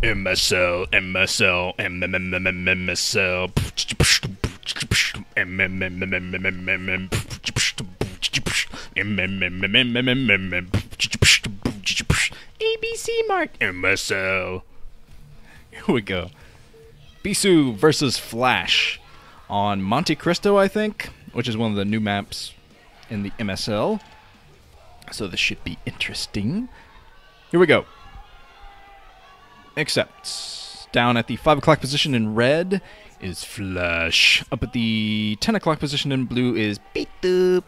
MSL, MSL, MSL. ABC-Mart MSL. Here we go. Bisu versus Flash on Monte Cristo, I think, which is one of the new maps in the MSL. So this should be interesting. Here we go. Except down at the 5 o'clock position in red is Flash. Up at the 10 o'clock position in blue is Bisu.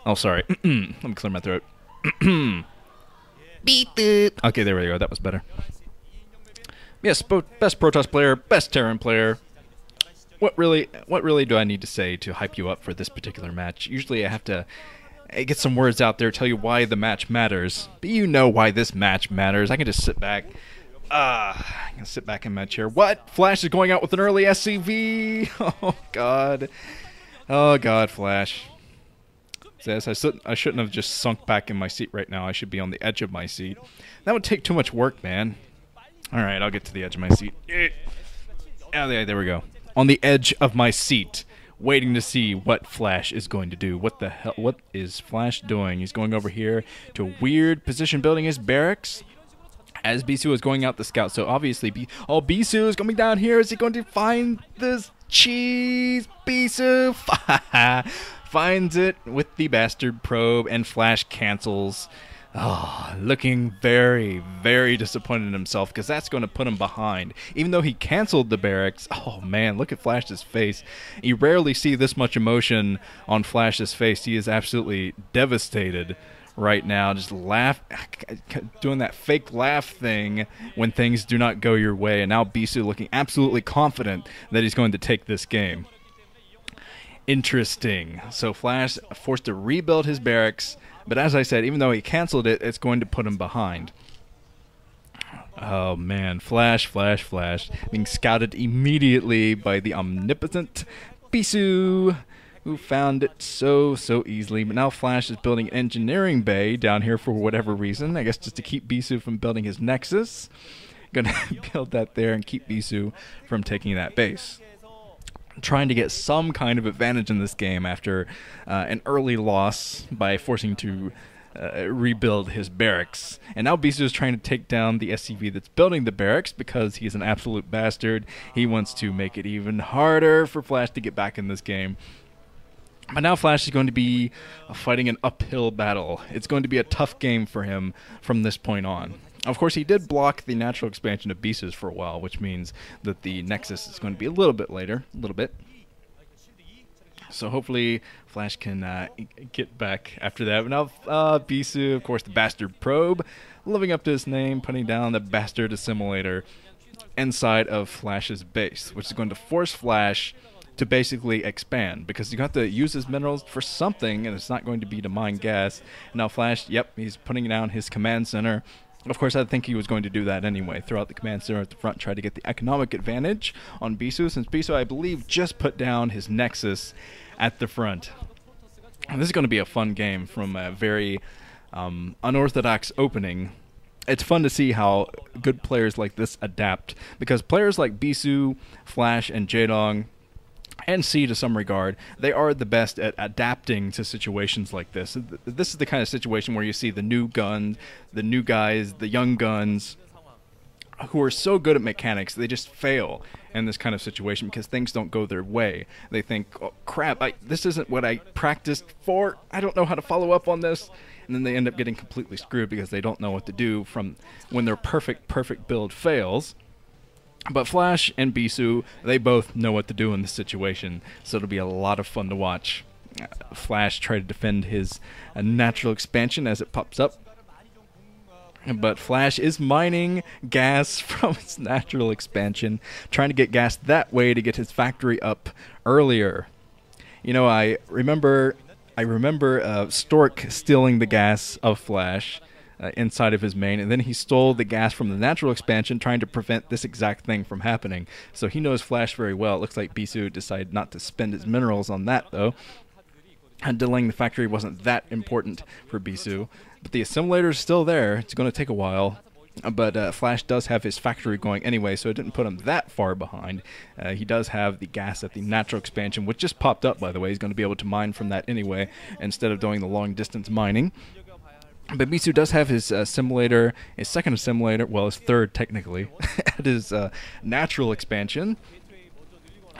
Oh, sorry. Let me clear my throat. Bisu. Okay, there we go. That was better. Yes, best Protoss player, best Terran player. What really do I need to say to hype you up for this particular match? Usually I have to get some words out there, tell you why the match matters. But you know why this match matters. I can just sit back. I can sit back in my chair. What? Flash is going out with an early SCV? Oh, God. Oh, God, Flash. Says I shouldn't have just sunk back in my seat right now. I should be on the edge of my seat. That would take too much work, man. Alright, I'll get to the edge of my seat. Oh, there we go. On the edge of my seat, waiting to see what Flash is going to do. What the hell? What is Flash doing? He's going over here to a weird position, building his barracks as Bisu is going out the scout. So obviously, Bisu is coming down here. Is he going to find this cheese? Bisu finds it with the bastard probe, and Flash cancels. Oh, looking very, very disappointed in himself, because that's going to put him behind. Even though he canceled the barracks, oh man, look at Flash's face. You rarely see this much emotion on Flash's face. He is absolutely devastated right now, just doing that fake laugh thing when things do not go your way. And now Bisu looking absolutely confident that he's going to take this game. Interesting. So Flash forced to rebuild his barracks. But as I said, even though he canceled it, it's going to put him behind. Oh man, Flash, being scouted immediately by the omnipotent Bisu, who found it so easily. But now Flash is building an engineering bay down here for whatever reason. I guess just to keep Bisu from building his nexus. Gonna build that there and keep Bisu from taking that base. Trying to get some kind of advantage in this game after an early loss by forcing to rebuild his barracks. And now Bisu is trying to take down the SCV that's building the barracks because he's an absolute bastard. He wants to make it even harder for Flash to get back in this game. But now Flash is going to be fighting an uphill battle. It's going to be a tough game for him from this point on. Of course, he did block the natural expansion of Bisu's for a while, which means that the Nexus is going to be a little bit later, a little bit. So hopefully Flash can get back after that. But now Bisu, of course, the bastard probe, living up to his name, putting down the bastard assimilator inside of Flash's base, which is going to force Flash to basically expand, because you got to use his minerals for something, and it's not going to be to mine gas. Now Flash, yep, he's putting down his command center. Of course, I think he was going to do that anyway. Throw out the command center at the front, try to get the economic advantage on Bisu, since Bisu, I believe, just put down his nexus at the front. And this is going to be a fun game from a very unorthodox opening. It's fun to see how good players like this adapt, because players like Bisu, Flash, and Jaedong, and C to some regard, they are the best at adapting to situations like this. This is the kind of situation where you see the new gun, the new guys, the young guns, who are so good at mechanics, they just fail in this kind of situation because things don't go their way. They think, oh crap, this isn't what I practiced for, I don't know how to follow up on this. And then they end up getting completely screwed because they don't know what to do from when their perfect build fails. But Flash and Bisu, they both know what to do in this situation, so it'll be a lot of fun to watch. Flash try to defend his natural expansion as it pops up. But Flash is mining gas from its natural expansion, trying to get gas that way to get his factory up earlier. You know, I remember Stork stealing the gas of Flash inside of his main, and then he stole the gas from the natural expansion, trying to prevent this exact thing from happening. So he knows Flash very well. It looks like Bisu decided not to spend his minerals on that, though. And delaying the factory wasn't that important for Bisu. But the assimilator is still there. It's going to take a while. But Flash does have his factory going anyway, so it didn't put him that far behind. He does have the gas at the natural expansion, which just popped up, by the way. He's going to be able to mine from that anyway, instead of doing the long-distance mining. But Bisu does have his simulator, his second simulator, well, his third technically, at his natural expansion.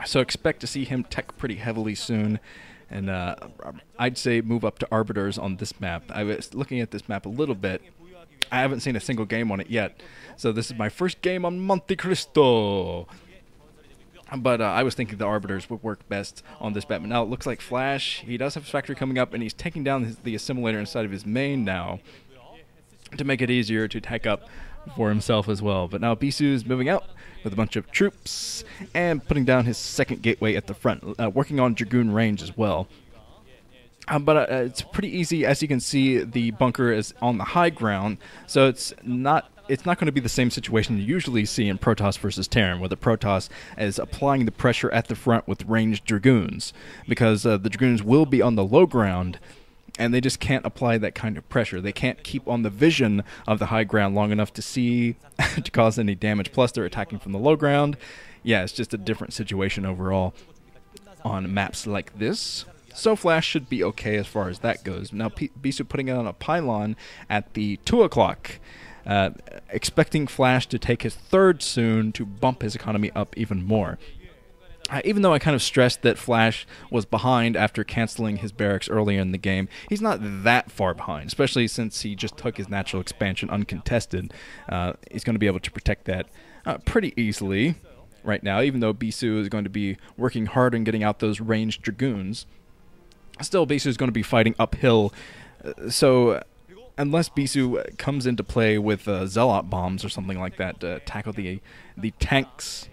So expect to see him tech pretty heavily soon. And I'd say move up to Arbiters on this map. I was looking at this map a little bit. I haven't seen a single game on it yet. So this is my first game on Monte Cristo. But I was thinking the Arbiters would work best on this map. But now it looks like Flash, he does have his factory coming up, and he's taking down the assimilator inside of his main now to make it easier to tech up for himself as well. But now Bisu is moving out with a bunch of troops and putting down his second gateway at the front, working on Dragoon range as well. But it's pretty easy. As you can see, the bunker is on the high ground, so it's not going to be the same situation you usually see in Protoss versus Terran, where the Protoss is applying the pressure at the front with ranged Dragoons, because the Dragoons will be on the low ground, and they just can't apply that kind of pressure. They can't keep on the vision of the high ground long enough to see to cause any damage. Plus, they're attacking from the low ground. Yeah, it's just a different situation overall on maps like this. So Flash should be okay as far as that goes. Now Bisu putting it on a pylon at the 2 o'clock, expecting Flash to take his third soon to bump his economy up even more. Even though I kind of stressed that Flash was behind after canceling his barracks earlier in the game, he's not that far behind, especially since he just took his natural expansion uncontested. He's going to be able to protect that pretty easily right now, even though Bisu is going to be working hard on getting out those ranged Dragoons. Still, Bisu is going to be fighting uphill, so unless Bisu comes into play with Zealot bombs or something like that to tackle the tanks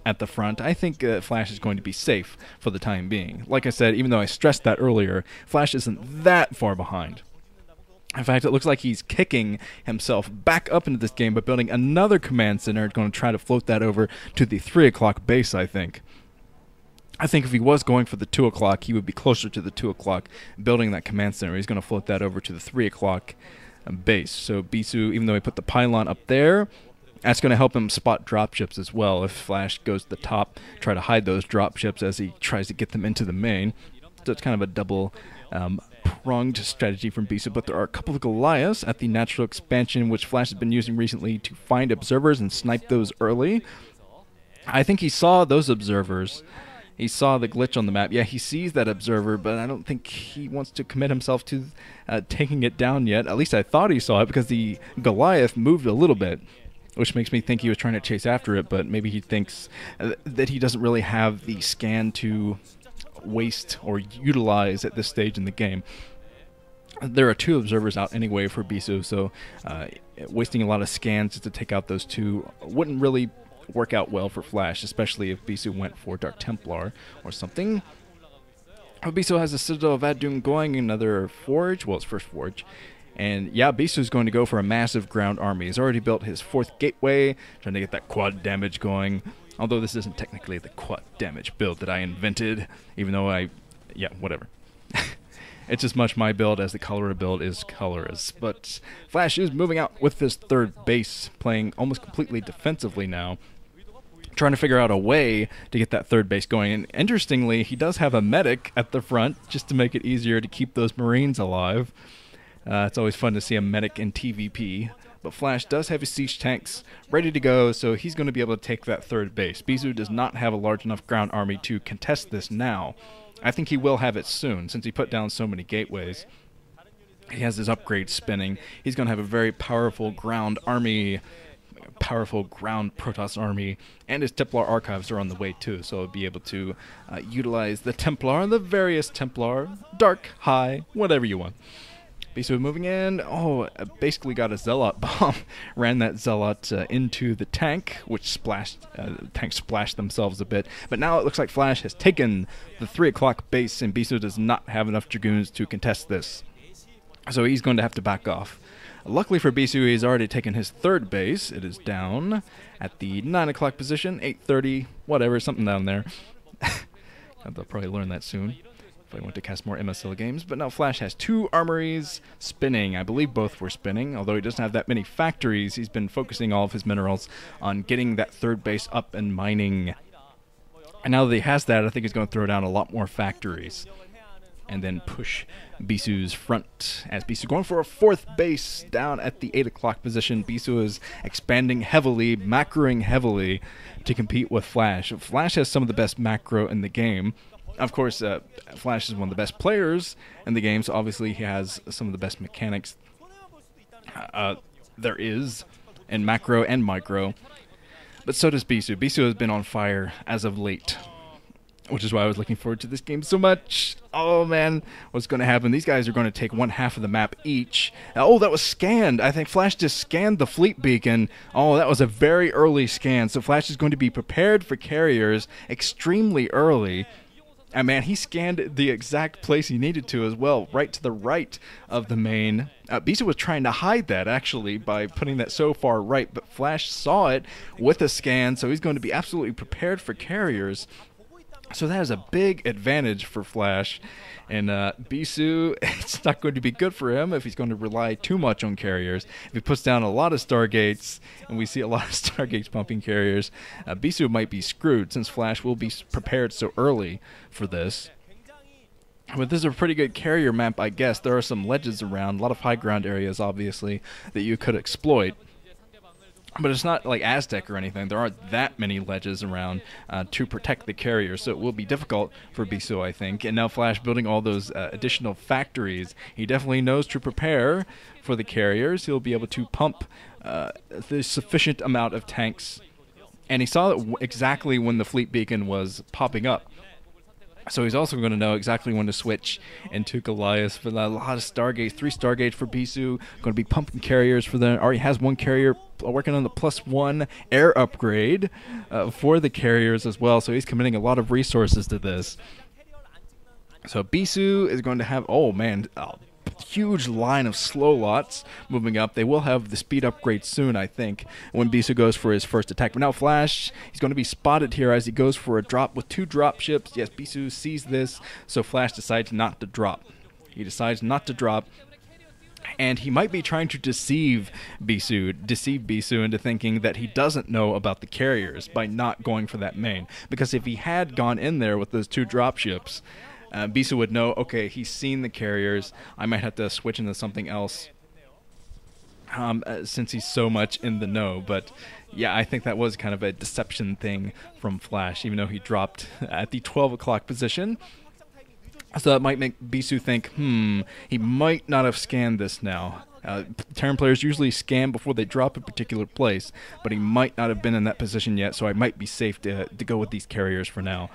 at the front, I think Flash is going to be safe for the time being. Like I said, even though I stressed that earlier, Flash isn't that far behind. In fact, it looks like he's kicking himself back up into this game by building another command center. Going to try to float that over to the 3 o'clock base, I think. I think if he was going for the 2 o'clock, he would be closer to the 2 o'clock, building that command center. He's going to float that over to the 3 o'clock base. So Bisu, even though he put the pylon up there, that's going to help him spot dropships as well. If Flash goes to the top, try to hide those dropships as he tries to get them into the main. So it's kind of a double pronged strategy from Bisu. But there are a couple of Goliaths at the natural expansion, which Flash has been using recently to find observers and snipe those early. I think he saw those observers. He saw the glitch on the map. Yeah, he sees that observer, but I don't think he wants to commit himself to taking it down yet. At least I thought he saw it, because the Goliath moved a little bit, which makes me think he was trying to chase after it, but maybe he thinks that he doesn't really have the scan to waste or utilize at this stage in the game. There are 2 observers out anyway for Bisu, so wasting a lot of scans just to take out those 2 wouldn't really work out well for Flash, especially if Bisu went for Dark Templar or something. Bisu has a Citadel of Adun going, another forge, well, it's first forge. And yeah, Bisu is going to go for a massive ground army. He's already built his 4th gateway, trying to get that quad damage going. Although this isn't technically the quad damage build that I invented, even though yeah, whatever. It's as much my build as the Cholera build is Cholera's. But Flash is moving out with this 3rd base, playing almost completely defensively now, trying to figure out a way to get that 3rd base going. And interestingly, he does have a medic at the front, just to make it easier to keep those Marines alive. It's always fun to see a medic in TVP. But Flash does have his siege tanks ready to go, so he's going to be able to take that 3rd base. Bisu does not have a large enough ground army to contest this now. I think he will have it soon, since he put down so many gateways. He has his upgrades spinning. He's going to have a very powerful ground army, powerful ground Protoss army, and his Templar archives are on the way too, so he'll be able to utilize the Templar, the various Templar, dark, high, whatever you want. Bisu moving in. Oh, basically got a Zealot bomb. Ran that Zealot into the tank, which splashed. The tank splashed themselves a bit. But now it looks like Flash has taken the 3 o'clock base, and Bisu does not have enough Dragoons to contest this. So he's going to have to back off. Luckily for Bisu, he's already taken his 3rd base. It is down at the 9 o'clock position, 8:30, whatever, something down there. They'll probably learn that soon. if I want to cast more MSL games. But now Flash has 2 armories spinning. I believe both were spinning, although he doesn't have that many factories. He's been focusing all of his minerals on getting that 3rd base up and mining. And now that he has that, I think he's going to throw down a lot more factories and then push Bisu's front. As Bisu going for a 4th base down at the 8 o'clock position. Bisu is expanding heavily, macroing heavily to compete with Flash. Flash has some of the best macro in the game. Of course, Flash is one of the best players in the game, so obviously he has some of the best mechanics there is in macro and micro. But so does Bisu. Bisu has been on fire as of late, which is why I was looking forward to this game so much. Oh man, what's going to happen? These guys are going to take 1/2 of the map each. Oh, that was scanned. I think Flash just scanned the fleet beacon. Oh, that was a very early scan. So Flash is going to be prepared for carriers extremely early. And man, he scanned the exact place he needed to as well, right to the right of the main. Bisu was trying to hide that, actually, by putting that so far right, but Flash saw it with a scan, so he's going to be absolutely prepared for carriers. So that is a big advantage for Flash. And Bisu, it's not going to be good for him if he's going to rely too much on carriers. If he puts down a lot of Stargates, and we see a lot of Stargates pumping carriers, Bisu might be screwed, since Flash will be prepared so early for this. But this is a pretty good carrier map, I guess. There are some ledges around, a lot of high ground areas, obviously, that you could exploit. But it's not like Aztec or anything. There aren't that many ledges around to protect the carriers, so it will be difficult for Bisu, I think. And now Flash building all those additional factories. He definitely knows to prepare for the carriers. He'll be able to pump the sufficient amount of tanks. And he saw it exactly when the fleet beacon was popping up. So he's also going to know exactly when to switch into Goliath for a lot of Stargates. 3 Stargates for Bisu. Going to be pumping carriers for them. Already has 1 carrier working on the +1 air upgrade for the carriers as well. So he's committing a lot of resources to this. So Bisu is going to have, oh man, a huge line of slow lots moving up. They will have the speed upgrade soon, I think, when Bisu goes for his first attack. But now Flash, he's going to be spotted here as he goes for a drop with 2 drop ships. Yes, Bisu sees this, so Flash decides not to drop. He decides not to drop. And he might be trying to deceive Bisu into thinking that he doesn't know about the carriers by not going for that main. Because if he had gone in there with those 2 dropships, Bisu would know, okay, he's seen the carriers, I might have to switch into something else since he's so much in the know. But yeah, I think that was kind of a deception thing from Flash, even though he dropped at the 12 o'clock position. So that might make Bisu think, he might not have scanned this now. Terran players usually scan before they drop a particular place, but he might not have been in that position yet, so I might be safe to go with these carriers for now.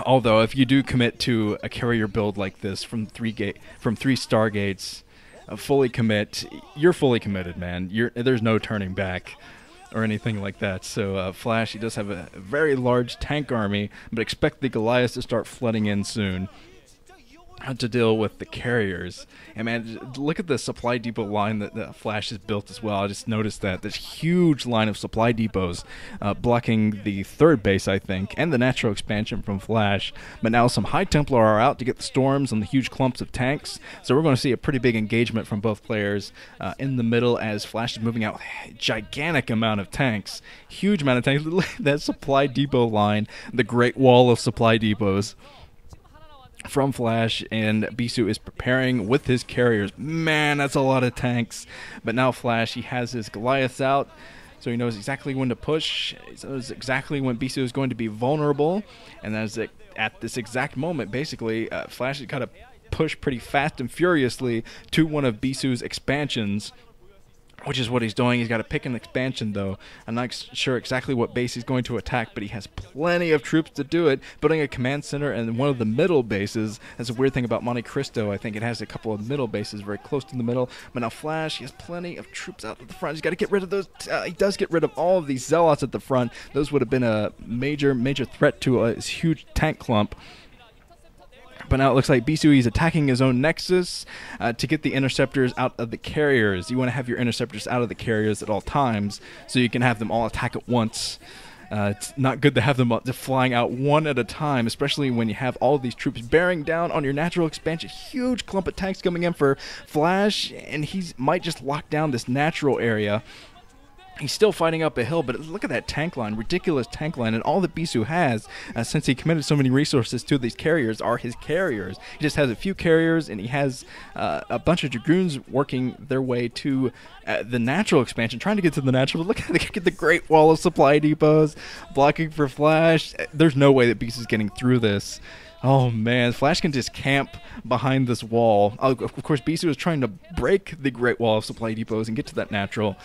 Although, if you do commit to a carrier build like this from 3 Stargates, fully commit, you're fully committed, man. There's no turning back or anything like that. So Flash, he does have a very large tank army, but expect the Goliaths to start flooding in soon to deal with the carriers. And man, look at the supply depot line that Flash has built as well. I just noticed that this huge line of supply depots blocking the 3rd base, I think, and the natural expansion from Flash. But now some High Templar are out to get the storms and the huge clumps of tanks, so we're going to see a pretty big engagement from both players in the middle as Flash is moving out with a gigantic amount of tanks, huge amount of tanks. That supply depot line, the Great Wall of supply depots from Flash, and Bisu is preparing with his carriers. Man, that's a lot of tanks. But now Flash, he has his Goliaths out, so he knows exactly when to push. He knows exactly when Bisu is going to be vulnerable, and that's at this exact moment, basically, Flash has got to push pretty fast and furiously to one of Bisu's expansions, which is what he's doing. He's got to pick an expansion, though. I'm not sure exactly what base he's going to attack, but he has plenty of troops to do it. Building a command center and one of the middle bases. That's a weird thing about Monte Cristo. I think it has a couple of middle bases very close to the middle. But now Flash, he has plenty of troops out at the front. He's got to get rid of those. He does get rid of all of these Zealots at the front. Those would have been a major threat to his huge tank clump. But now it looks like Bisu is attacking his own Nexus to get the interceptors out of the carriers. You want to have your interceptors out of the carriers at all times so you can have them all attack at once. It's not good to have them flying out one at a time, especially when you have all of these troops bearing down on your natural expansion. Huge clump of tanks coming in for Flash, and he might just lock down this natural area. He's still fighting up a hill, but look at that tank line, ridiculous tank line, and all that Bisu has, since he committed so many resources to these carriers, are his carriers. He just has a few carriers, and he has a bunch of Dragoons working their way to the natural expansion, trying to get to the natural. Look at the Great Wall of Supply Depots, blocking for Flash. There's no way that Bisu's getting through this. Oh man, Flash can just camp behind this wall. Of course, Bisu is trying to break the Great Wall of Supply Depots and get to that natural.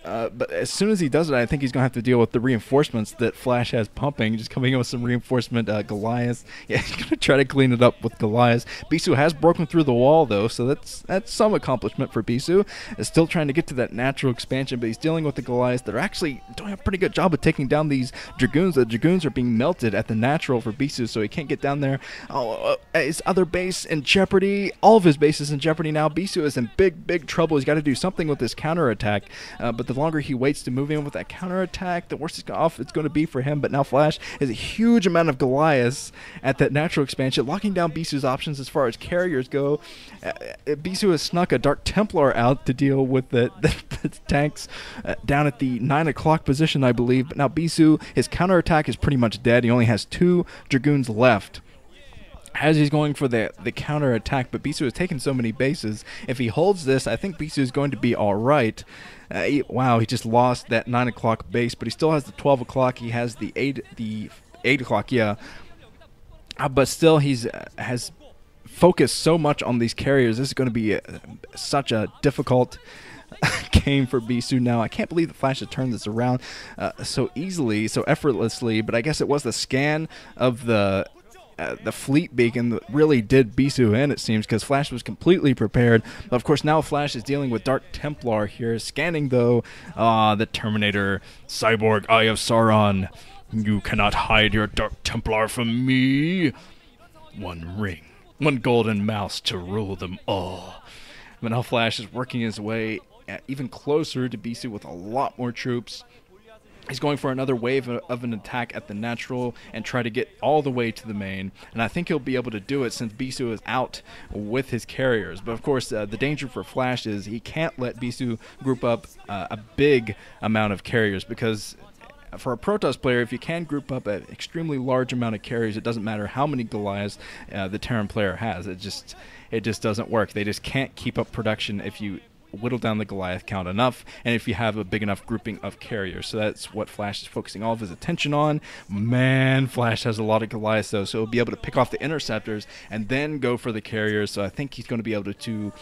But as soon as he does it, I think he's going to have to deal with the reinforcements that Flash has pumping. Just coming in with some reinforcement Goliaths. Yeah, he's going to try to clean it up with Goliaths. Bisu has broken through the wall, though, so that's some accomplishment for Bisu. He's still trying to get to that natural expansion, but he's dealing with the Goliaths that are actually doing a pretty good job of taking down these Dragoons. The Dragoons are being melted at the natural for Bisu, so he can't get down there. His other base in jeopardy. All of his bases in jeopardy now. Bisu is in big trouble. He's got to do something with this counterattack, but the longer he waits to move in with that counterattack, the worse it's going to be for him. But now Flash has a huge amount of Goliaths at that natural expansion, locking down Bisu's options as far as carriers go. Bisu has snuck a Dark Templar out to deal with the tanks down at the 9 o'clock position, I believe. But now Bisu, his counterattack is pretty much dead. He only has 2 Dragoons left as he's going for the counterattack, but Bisu has taken so many bases. If he holds this, I think Bisu is going to be all right. Wow, he just lost that 9 o'clock base, but he still has the 12 o'clock. He has the 8 o'clock, yeah. But still, has focused so much on these carriers. This is going to be such a difficult game for Bisu now. I can't believe the Flash has turned this around so easily, so effortlessly, but I guess it was the scan of the fleet beacon that really did Bisu in, it seems, because Flash was completely prepared. But of course, now Flash is dealing with Dark Templar here. Scanning, though, the Terminator, Cyborg Eye of Sauron. You cannot hide your Dark Templar from me. One ring, one golden mouse to rule them all. But now Flash is working his way even closer to Bisu with a lot more troops. He's going for another wave of an attack at the natural and try to get all the way to the main. And I think he'll be able to do it since Bisu is out with his carriers. But of course, the danger for Flash is he can't let Bisu group up a big amount of carriers, because for a Protoss player, if you can group up an extremely large amount of carriers, it doesn't matter how many Goliaths the Terran player has. It just doesn't work. They just can't keep up production if you whittle down the Goliath count enough, and if you have a big enough grouping of carriers. So that's what Flash is focusing all of his attention on. Man, Flash has a lot of Goliaths, though, so he'll be able to pick off the interceptors and then go for the carriers. So I think he's going to be able to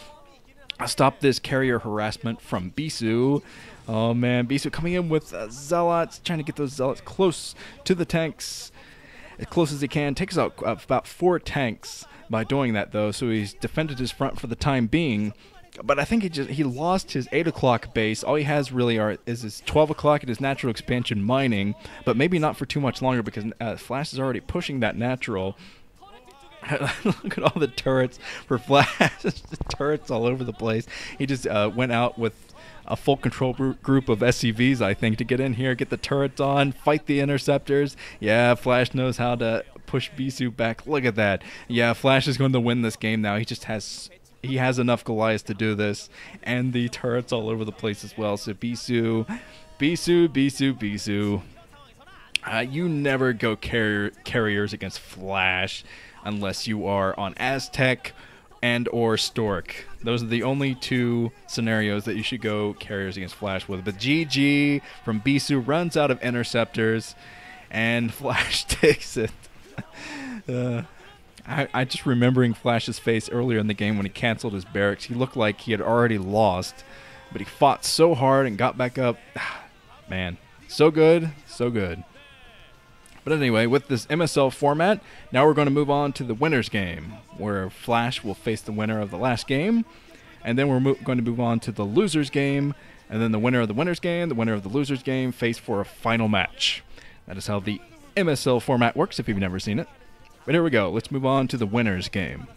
stop this carrier harassment from Bisu. Oh man, Bisu coming in with Zealots, trying to get those Zealots close to the tanks as close as he can. Takes out about 4 tanks by doing that, though, so he's defended his front for the time being. But I think he lost his 8 o'clock base. All he has really is his 12 o'clock and his natural expansion mining, but maybe not for too much longer, because Flash is already pushing that natural. Look at all the turrets for Flash. Turrets all over the place. He just went out with a full control group of SCVs, I think, to get in here, get the turrets on, fight the interceptors. Yeah, Flash knows how to push Bisu back. Look at that. Yeah, Flash is going to win this game now. He has enough Goliaths to do this, and the turrets all over the place as well. So Bisu. You never go carriers against Flash unless you are on Aztec and or Stork. Those are the only 2 scenarios that you should go carriers against Flash with. But GG from Bisu, runs out of interceptors, and Flash takes it. I just remembering Flash's face earlier in the game when he canceled his barracks. He looked like he had already lost, but he fought so hard and got back up. Man, so good, so good. But anyway, with this MSL format, now we're going to move on to the winner's game, where Flash will face the winner of the last game, and then we're going to move on to the loser's game, and then the winner of the winner's game, the winner of the loser's game, face for a final match. That is how the MSL format works if you've never seen it. But here we go. Let's move on to the winner's game.